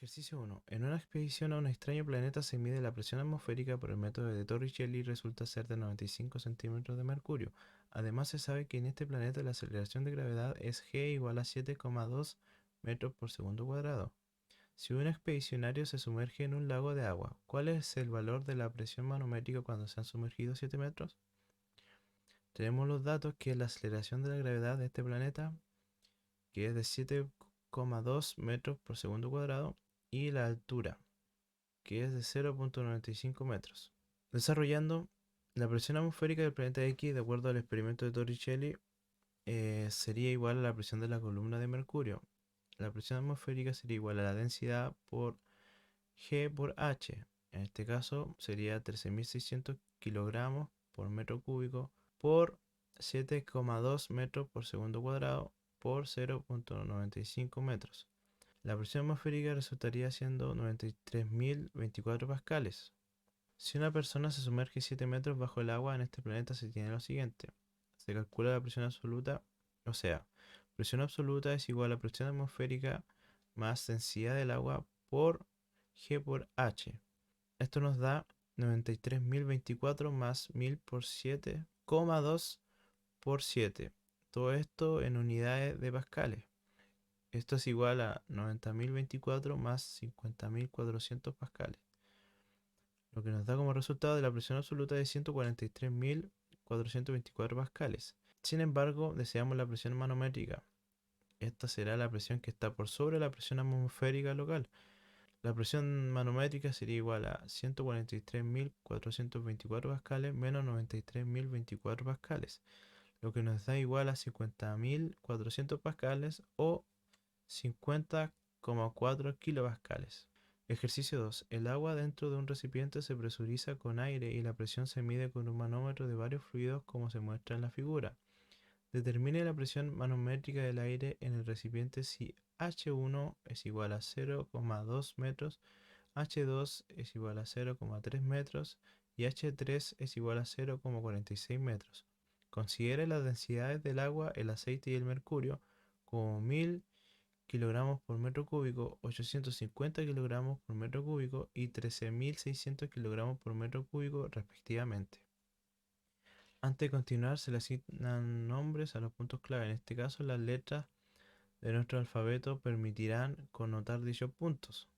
Ejercicio 1. En una expedición a un extraño planeta se mide la presión atmosférica por el método de Torricelli y resulta ser de 95 centímetros de mercurio. Además se sabe que en este planeta la aceleración de gravedad es g igual a 7,2 metros por segundo cuadrado. Si un expedicionario se sumerge en un lago de agua, ¿cuál es el valor de la presión manométrica cuando se han sumergido 7 metros? Tenemos los datos que la aceleración de la gravedad de este planeta, que es de 7,2 metros por segundo cuadrado, y la altura, que es de 0,95 metros. Desarrollando, la presión atmosférica del planeta X, de acuerdo al experimento de Torricelli, sería igual a la presión de la columna de mercurio. La presión atmosférica sería igual a la densidad por G por H. En este caso sería 13.600 kilogramos por metro cúbico por 7,2 metros por segundo cuadrado por 0,95 metros. La presión atmosférica resultaría siendo 93.024 pascales. Si una persona se sumerge 7 metros bajo el agua en este planeta, se tiene lo siguiente. Se calcula la presión absoluta, o sea, presión absoluta es igual a presión atmosférica más densidad del agua por G por H. Esto nos da 93.024 más 1000 por 7,2 por 7. Todo esto en unidades de pascales. Esto es igual a 90.024 más 50.400 pascales, lo que nos da como resultado de la presión absoluta de 143.424 pascales. Sin embargo, deseamos la presión manométrica. Esta será la presión que está por sobre la presión atmosférica local. La presión manométrica sería igual a 143.424 pascales menos 93.024 pascales, lo que nos da igual a 50.400 pascales o 50,4 kilopascales. Ejercicio 2. El agua dentro de un recipiente se presuriza con aire y la presión se mide con un manómetro de varios fluidos como se muestra en la figura. Determine la presión manométrica del aire en el recipiente si H1 es igual a 0,2 metros, H2 es igual a 0,3 metros y H3 es igual a 0,46 metros. Considere las densidades del agua, el aceite y el mercurio como 1000 kilogramos por metro cúbico, 850 kilogramos por metro cúbico y 13.600 kilogramos por metro cúbico respectivamente. Antes de continuar, se le asignan nombres a los puntos clave. En este caso, las letras de nuestro alfabeto permitirán connotar dichos puntos.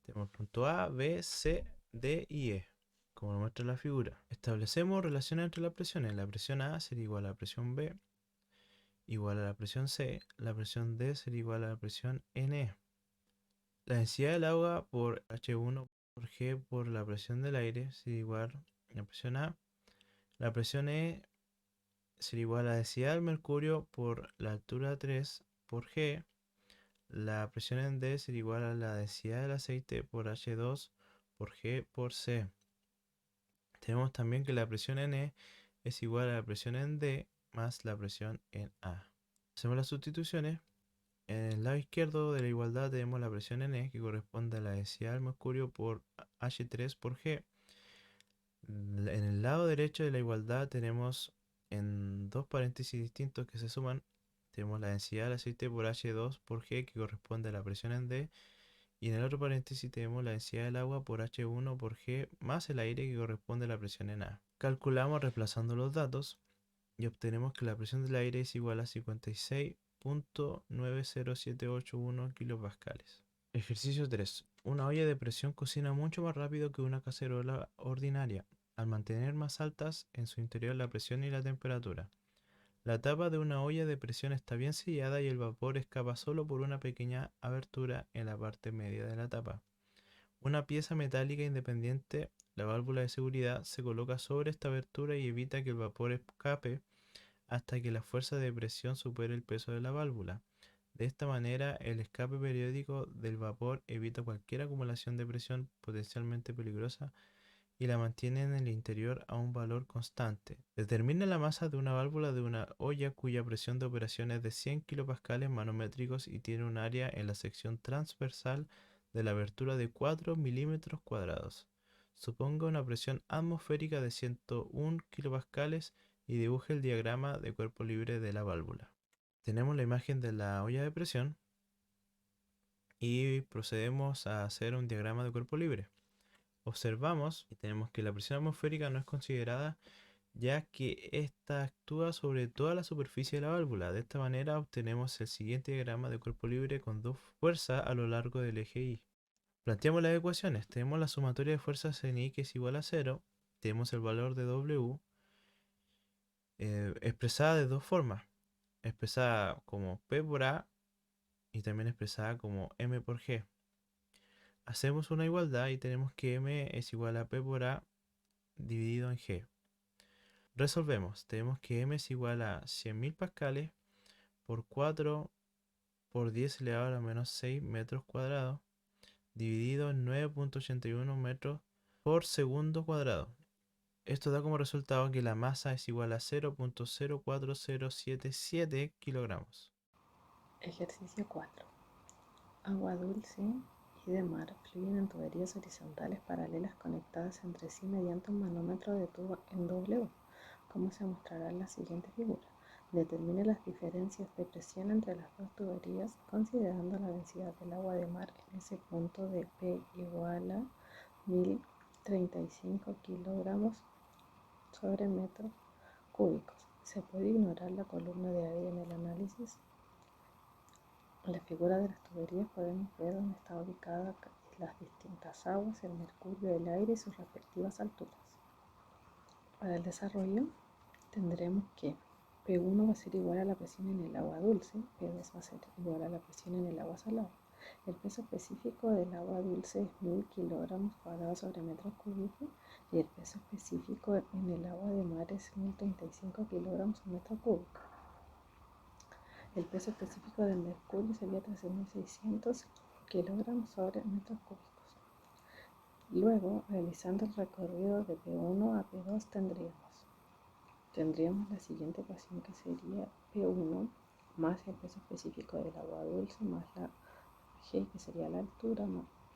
Tenemos punto A, B, C, D y E, como lo muestra la figura. Establecemos relaciones entre las presiones. La presión A sería igual a la presión B, igual a la presión C. La presión D sería igual a la presión NE. La densidad del agua por H1 por G por la presión del aire sería igual a la presión A. La presión E sería igual a la densidad del mercurio por la altura 3 por G. La presión en D sería igual a la densidad del aceite por H2 por G por C. Tenemos también que la presión en E es igual a la presión en D más la presión en A. Hacemos las sustituciones. En el lado izquierdo de la igualdad tenemos la presión en E, que corresponde a la densidad del mercurio por H3 por G. En el lado derecho de la igualdad tenemos en dos paréntesis distintos que se suman, tenemos la densidad del aceite por H2 por G, que corresponde a la presión en D. Y en el otro paréntesis tenemos la densidad del agua por H1 por G más el aire, que corresponde a la presión en A. Calculamos reemplazando los datos y obtenemos que la presión del aire es igual a 56,90781 kilopascales. Ejercicio 3. Una olla de presión cocina mucho más rápido que una cacerola ordinaria, al mantener más altas en su interior la presión y la temperatura. La tapa de una olla de presión está bien sellada y el vapor escapa solo por una pequeña abertura en la parte media de la tapa. Una pieza metálica independiente, la válvula de seguridad, se coloca sobre esta abertura y evita que el vapor escape hasta que la fuerza de presión supere el peso de la válvula. De esta manera, el escape periódico del vapor evita cualquier acumulación de presión potencialmente peligrosa y la mantiene en el interior a un valor constante. Determina la masa de una válvula de una olla cuya presión de operación es de 100 kilopascales manométricos y tiene un área en la sección transversal de la abertura de 4 milímetros cuadrados. Suponga una presión atmosférica de 101 kilopascales y dibuje el diagrama de cuerpo libre de la válvula. Tenemos la imagen de la olla de presión. y procedemos a hacer un diagrama de cuerpo libre. Observamos y tenemos que la presión atmosférica no es considerada, ya que ésta actúa sobre toda la superficie de la válvula. De esta manera obtenemos el siguiente diagrama de cuerpo libre con dos fuerzas a lo largo del eje Y. Planteamos las ecuaciones. Tenemos la sumatoria de fuerzas en Y, que es igual a 0. Tenemos el valor de W expresada de dos formas. Expresada como P por A y también expresada como M por G. Hacemos una igualdad y tenemos que M es igual a P por A dividido en G. Resolvemos. Tenemos que M es igual a 100.000 pascales por 4 por 10 elevado a la menos 6 metros cuadrados dividido en 9.81 metros por segundo cuadrado. Esto da como resultado que la masa es igual a 0.04077 kilogramos. Ejercicio 4. Agua dulce y de mar fluyen en tuberías horizontales paralelas conectadas entre sí mediante un manómetro de tubo en W, como se mostrará en la siguiente figura. Determine las diferencias de presión entre las dos tuberías considerando la densidad del agua de mar en ese punto de P igual a 1035 kilogramos sobre metros cúbicos. ¿Se puede ignorar la columna de aire en el análisis? En la figura de las tuberías podemos ver dónde están ubicadas las distintas aguas, el mercurio, el aire y sus respectivas alturas. Para el desarrollo tendremos que P1 va a ser igual a la presión en el agua dulce, P2 va a ser igual a la presión en el agua salada. El peso específico del agua dulce es 1000 kilogramos cuadrados sobre metros cúbicos y el peso específico en el agua de mar es 1035 kilogramos sobre metro cúbico. El peso específico del mercurio sería 13.600 kilogramos sobre metros cúbicos. Luego, realizando el recorrido de P1 a P2 tendríamos la siguiente ecuación, que sería P1 más el peso específico del agua dulce más la G, que sería la altura,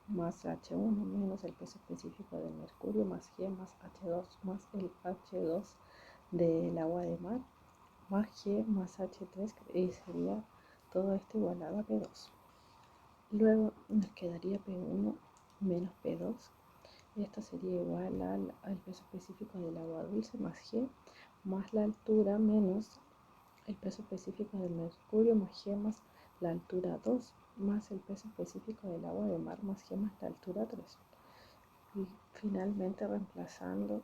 más H1 menos el peso específico del mercurio más G más H2 más el H2 del agua de mar más G más H3, y sería todo esto igualado a P2. Luego nos quedaría P1 menos P2. Esto sería igual al peso específico del agua dulce más G más la altura menos el peso específico del mercurio más G más la altura 2 más el peso específico del agua de mar más G más la altura 3. Y finalmente, reemplazando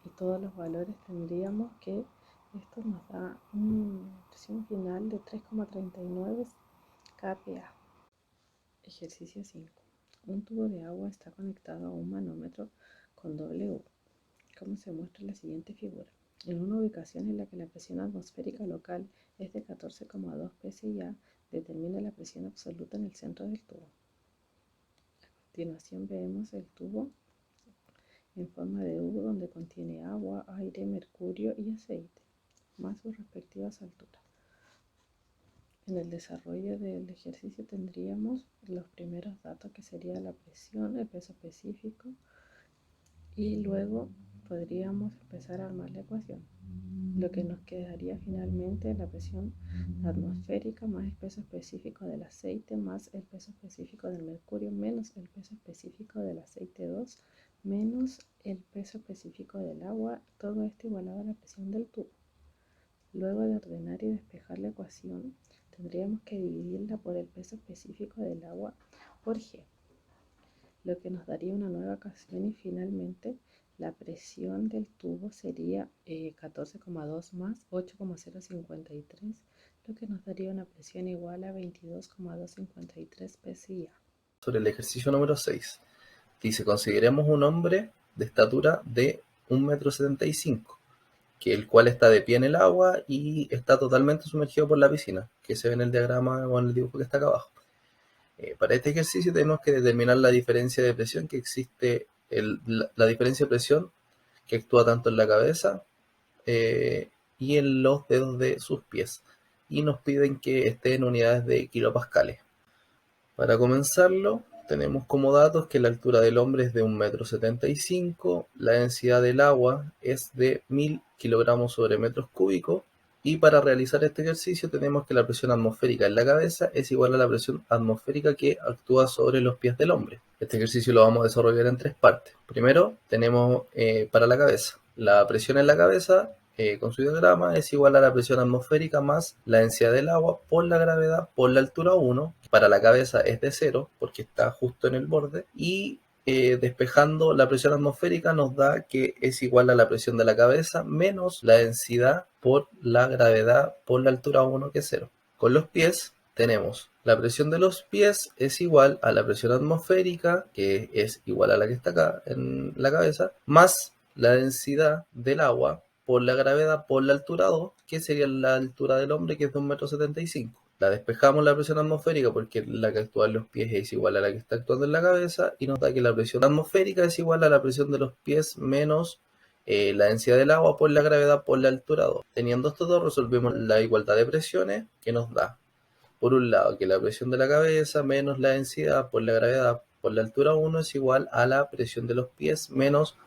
y todos los valores, tendríamos que esto nos da una presión final de 3,39 kPa. Ejercicio 5. Un tubo de agua está conectado a un manómetro con W, como se muestra en la siguiente figura. En una ubicación en la que la presión atmosférica local es de 14,2 psi, determina la presión absoluta en el centro del tubo. A continuación vemos el tubo en forma de U, donde contiene agua, aire, mercurio y aceite, más sus respectivas alturas. En el desarrollo del ejercicio tendríamos los primeros datos, que sería la presión, el peso específico, y luego podríamos empezar a armar la ecuación. Lo que nos quedaría finalmente la presión atmosférica más el peso específico del aceite más el peso específico del mercurio menos el peso específico del aceite 2 menos el peso específico del agua, todo esto igualado a la presión del tubo. Luego de ordenar y despejar la ecuación, tendríamos que dividirla por el peso específico del agua por G, lo que nos daría una nueva ecuación, y finalmente la presión del tubo sería 14,2 más 8,053, lo que nos daría una presión igual a 22,253 psi. Sobre el ejercicio número 6, dice: consideremos un hombre de estatura de 1,75 m, que el cual está de pie en el agua y está totalmente sumergido por la piscina, que se ve en el diagrama o en el dibujo que está acá abajo. Para este ejercicio tenemos que determinar la diferencia de presión que existe, la diferencia de presión que actúa tanto en la cabeza y en los dedos de sus pies, y nos piden que esté en unidades de kilopascales. Para comenzarlo, tenemos como datos que la altura del hombre es de 1,75 m, la densidad del agua es de 1000 kilogramos sobre metros cúbicos Y para realizar este ejercicio tenemos que la presión atmosférica en la cabeza es igual a la presión atmosférica que actúa sobre los pies del hombre. Este ejercicio lo vamos a desarrollar en 3 partes. Primero tenemos para la cabeza. La presión en la cabeza con su diagrama es igual a la presión atmosférica más la densidad del agua por la gravedad por la altura 1. Para la cabeza es de 0 porque está justo en el borde. Y despejando la presión atmosférica nos da que es igual a la presión de la cabeza menos la densidad por la gravedad por la altura 1 que es 0. Con los pies tenemos la presión de los pies es igual a la presión atmosférica, que es igual a la que está acá en la cabeza, más la densidad del agua por la gravedad por la altura 2, que sería la altura del hombre, que es de 1,75 m. La despejamos la presión atmosférica porque la que actúa en los pies es igual a la que está actuando en la cabeza y nos da que la presión atmosférica es igual a la presión de los pies menos la densidad del agua por la gravedad por la altura 2. Teniendo estos dos resolvemos la igualdad de presiones que nos da, por un lado, que la presión de la cabeza menos la densidad por la gravedad por la altura 1 es igual a la presión de los pies menos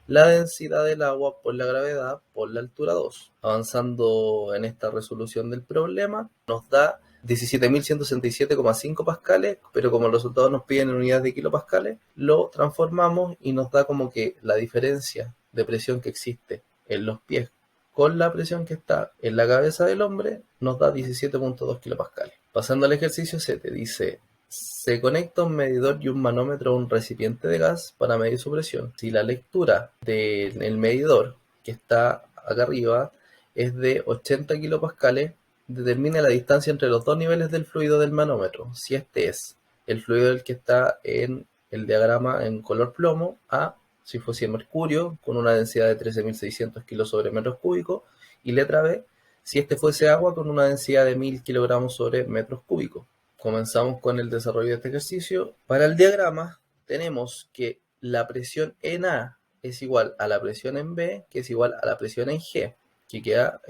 la densidad del agua por la gravedad por la altura 2. Avanzando en esta resolución del problema, nos da 17.167,5 pascales, pero como el resultado nos piden en unidades de kilopascales, lo transformamos y nos da como que la diferencia de presión que existe en los pies con la presión que está en la cabeza del hombre, nos da 17.2 kilopascales. Pasando al ejercicio 7, dice: se conecta un medidor y un manómetro a un recipiente de gas para medir su presión. Si la lectura del medidor, que está acá arriba, es de 80 kilopascales, determina la distancia entre los dos niveles del fluido del manómetro. Si este es el fluido del que está en el diagrama en color plomo, A, si fuese mercurio, con una densidad de 13.600 kilos sobre metros cúbicos, y letra B, si este fuese agua, con una densidad de 1.000 kilogramos sobre metros cúbicos. Comenzamos con el desarrollo de este ejercicio. Para el diagrama tenemos que la presión en A es igual a la presión en B, que es igual a la presión en G, que queda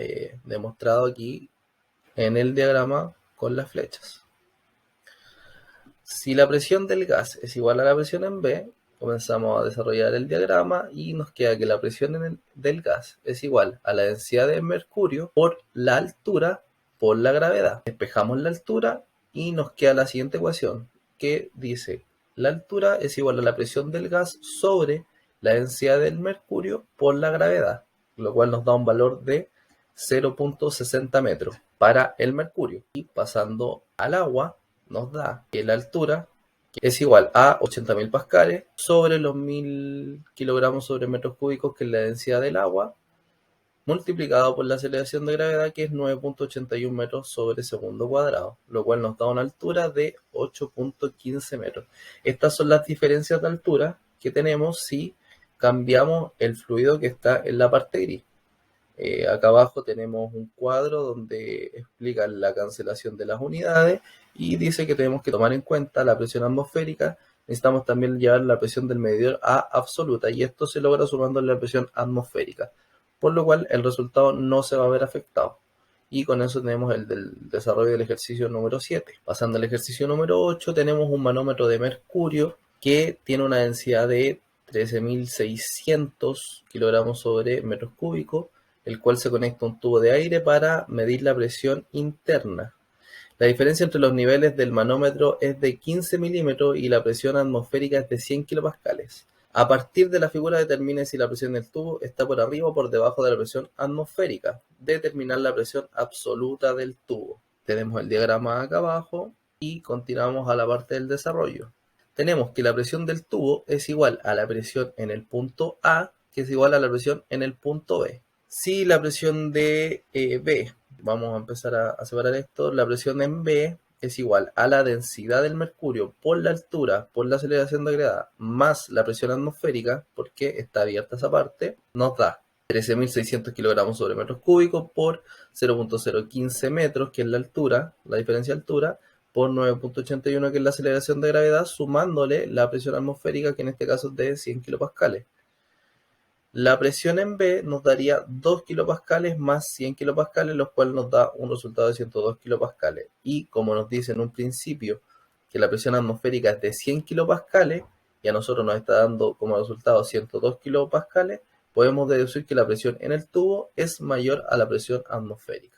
demostrado aquí en el diagrama con las flechas. Si la presión del gas es igual a la presión en B, comenzamos a desarrollar el diagrama y nos queda que la presión del gas es igual a la densidad de mercurio por la altura por la gravedad. Despejamos la altura y nos queda la siguiente ecuación que dice: la altura es igual a la presión del gas sobre la densidad del mercurio por la gravedad, lo cual nos da un valor de 0.60 metros para el mercurio. Y pasando al agua, nos da que la altura es igual a 80.000 pascales sobre los 1.000 kilogramos sobre metros cúbicos, que es la densidad del agua, multiplicado por la aceleración de gravedad, que es 9.81 metros sobre segundo cuadrado, lo cual nos da una altura de 8.15 metros. Estas son las diferencias de altura que tenemos si cambiamos el fluido que está en la parte gris. Acá abajo tenemos un cuadro donde explica la cancelación de las unidades y dice que tenemos que tomar en cuenta la presión atmosférica. Necesitamos también llevar la presión del medidor a absoluta, y esto se logra sumando la presión atmosférica, por lo cual el resultado no se va a ver afectado. Y con eso tenemos el del desarrollo del ejercicio número 7. Pasando al ejercicio número 8, tenemos un manómetro de mercurio que tiene una densidad de 13.600 kilogramos sobre metros cúbicos, el cual se conecta a un tubo de aire para medir la presión interna. La diferencia entre los niveles del manómetro es de 15 milímetros y la presión atmosférica es de 100 kilopascales. A partir de la figura determine si la presión del tubo está por arriba o por debajo de la presión atmosférica. Determinar la presión absoluta del tubo. Tenemos el diagrama acá abajo y continuamos a la parte del desarrollo. Tenemos que la presión del tubo es igual a la presión en el punto A, que es igual a la presión en el punto B. Si la presión de B, vamos a empezar a separar esto, la presión en B es igual a la densidad del mercurio por la altura, por la aceleración de gravedad, más la presión atmosférica, porque está abierta esa parte, nos da 13.600 kilogramos sobre metros cúbicos por 0.015 metros, que es la altura, la diferencia de altura, por 9.81, que es la aceleración de gravedad, sumándole la presión atmosférica, que en este caso es de 100 kilopascales. La presión en B nos daría 2 kilopascales más 100 kilopascales, lo cual nos da un resultado de 102 kilopascales. Y como nos dice en un principio que la presión atmosférica es de 100 kilopascales y a nosotros nos está dando como resultado 102 kilopascales, podemos deducir que la presión en el tubo es mayor a la presión atmosférica.